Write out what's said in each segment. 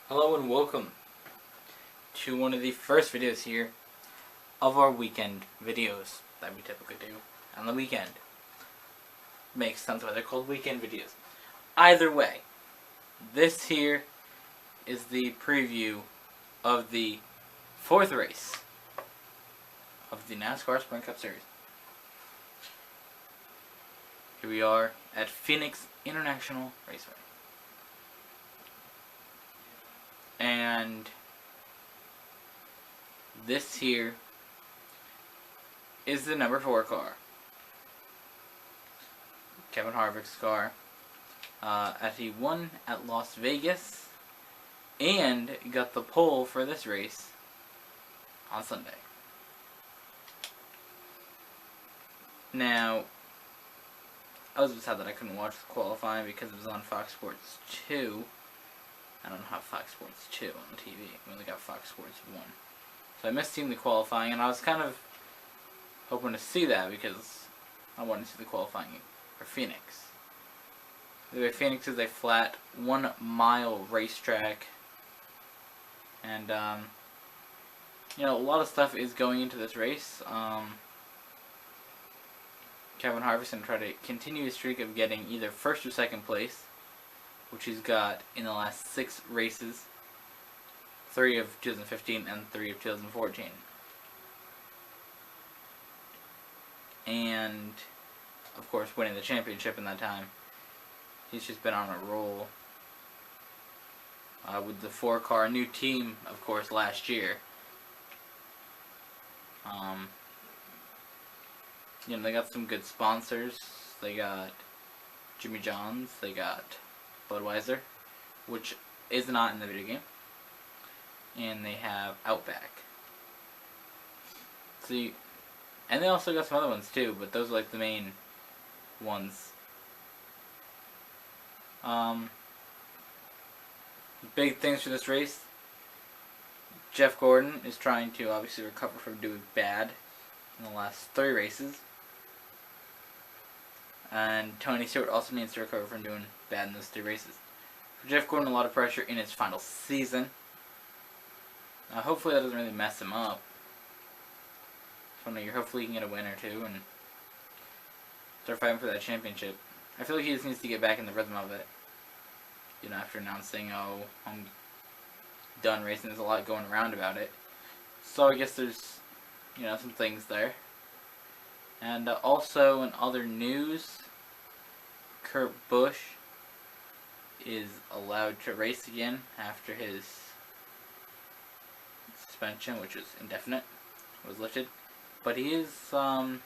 Hello and welcome to one of the first videos here of our weekend videos that we typically do on the weekend. Makes sense why they're called weekend videos. Either way, this here is the preview of the fourth race of the Nascar Sprint Cup Series. Here we are at Phoenix International Raceway. And this here is the number 4 car. Kevin Harvick's car. As he won at Las Vegas and got the pole for this race on Sunday. Now, I was sad that I couldn't watch the qualifying because it was on Fox Sports 2. I don't have Fox Sports 2 on the TV. We only got Fox Sports 1. So I missed seeing the qualifying, and I was kind of hoping to see that because I wanted to see the qualifying for Phoenix. The way Phoenix is a flat 1 mile racetrack. And, you know, a lot of stuff is going into this race. Kevin Harvick's going to try to continue his streak of getting either first or second place, which he's got in the last 6 races, 3 of 2015 and 3 of 2014. And, of course, winning the championship in that time. He's just been on a roll. With the 4 car new team, of course, last year. You know, they got some good sponsors. They got Jimmy John's, they got Budweiser, which is not in the video game, and they have Outback. See, and they also got some other ones too, but those are like the main ones. Big things for this race. Jeff Gordon is trying to obviously recover from doing bad in the last 3 races. And Tony Stewart also needs to recover from doing bad in those 3 races. For Jeff Gordon, a lot of pressure in his final season. Hopefully that doesn't really mess him up. Hopefully he can get a win or 2 and start fighting for that championship. I feel like he just needs to get back in the rhythm of it. You know, after announcing, oh, I'm done racing, there's a lot going around about it. So I guess there's, you know, some things there. And also in other news, Kurt Busch is allowed to race again after his suspension, which was indefinite, was lifted. But he is, you know,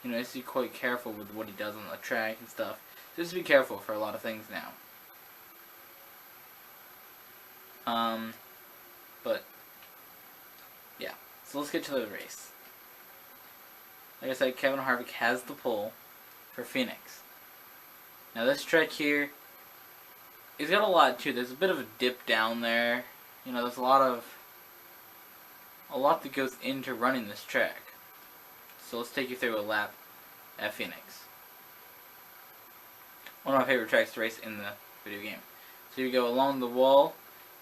has to be quite careful with what he does on the track and stuff. Just be careful for a lot of things now. But yeah, so let's get to the race. Like I said, Kevin Harvick has the pole for Phoenix. Now this track here, it's got a lot too. There's a bit of a dip down there. You know, there's a lot that goes into running this track. So let's take you through a lap at Phoenix. One of my favorite tracks to race in the video game. So you go along the wall,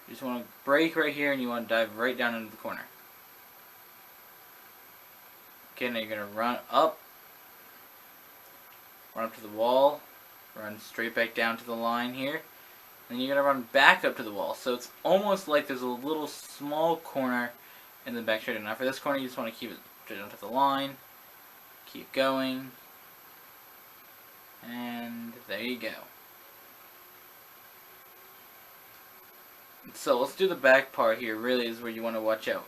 you just want to brake right here and you want to dive right down into the corner. Okay, now you're going to run up to the wall, run straight back down to the line here, and you're going to run back up to the wall. So it's almost like there's a little small corner in the back straight. Now for this corner, you just want to keep it straight onto the line, keep going, and there you go. So let's do the back part here, really is where you want to watch out.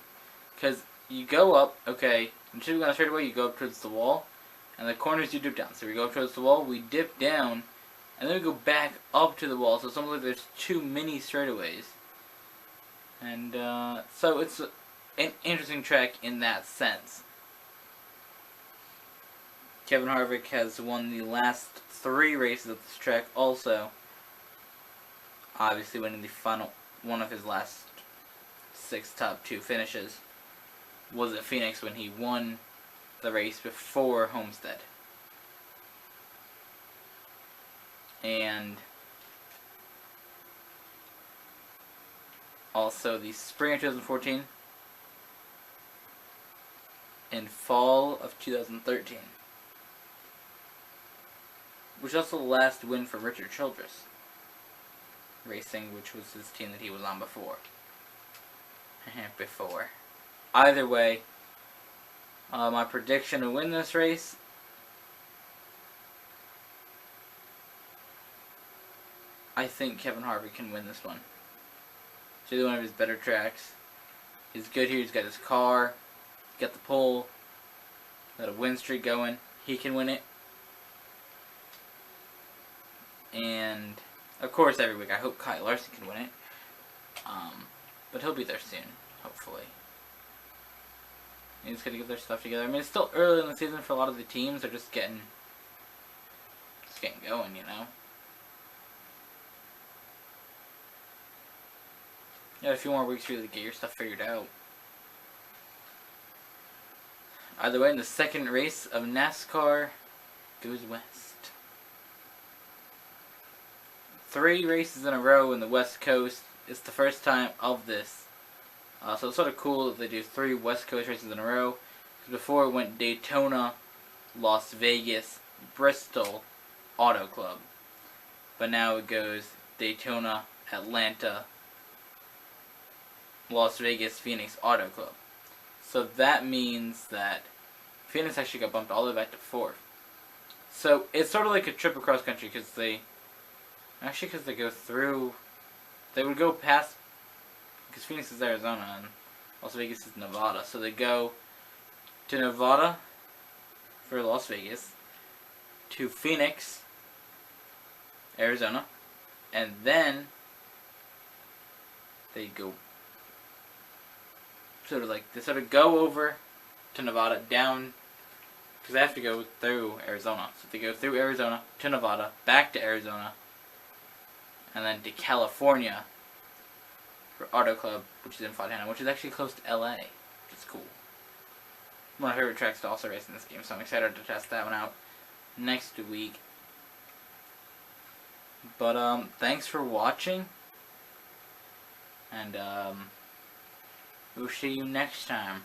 Because you go up, okay, instead of going straight away, you go up towards the wall, and the corners you dip down. So we go up towards the wall, we dip down, and then we go back up to the wall. So it's almost like there's 2 mini straightaways. And so it's an interesting track in that sense. Kevin Harvick has won the last 3 races at this track also. Obviously winning the final one of his last 6 top 2 finishes was at Phoenix when he won the race before Homestead. And Also, the spring of 2014 and fall of 2013. Which is also the last win for Richard Childress Racing, which was his team that he was on before. Either way, my prediction to win this race, I think Kevin Harvick can win this one. It's really one of his better tracks. He's good here. He's got his car. He's got the pole. Got a win streak going. He can win it. And, of course, every week I hope Kyle Larson can win it. But he'll be there soon, hopefully. He's going to get their stuff together. I mean, it's still early in the season for a lot of the teams. They're just getting going, you know. You have a few more weeks for you to get your stuff figured out. Either way, in the second race of NASCAR goes west. 3 races in a row in the West Coast. It's the first time of this. So it's sort of cool that they do 3 West Coast races in a row. Because before it went Daytona, Las Vegas, Bristol, Auto Club. But now it goes Daytona, Atlanta, Las Vegas, Phoenix, Auto Club. So that means that Phoenix actually got bumped all the way back to 4th. So it's sort of like a trip across country because they go through, they would go past, because Phoenix is Arizona and Las Vegas is Nevada. So they go to Nevada for Las Vegas, to Phoenix, Arizona, and then they go they go over to Nevada, down, because they have to go through Arizona. So they go through Arizona to Nevada, back to Arizona, and then to California for Auto Club, which is in Fontana, which is actually close to LA, which is cool. One of my favorite tracks to also race in this game, so I'm excited to test that one out next week. But thanks for watching, and we'll see you next time.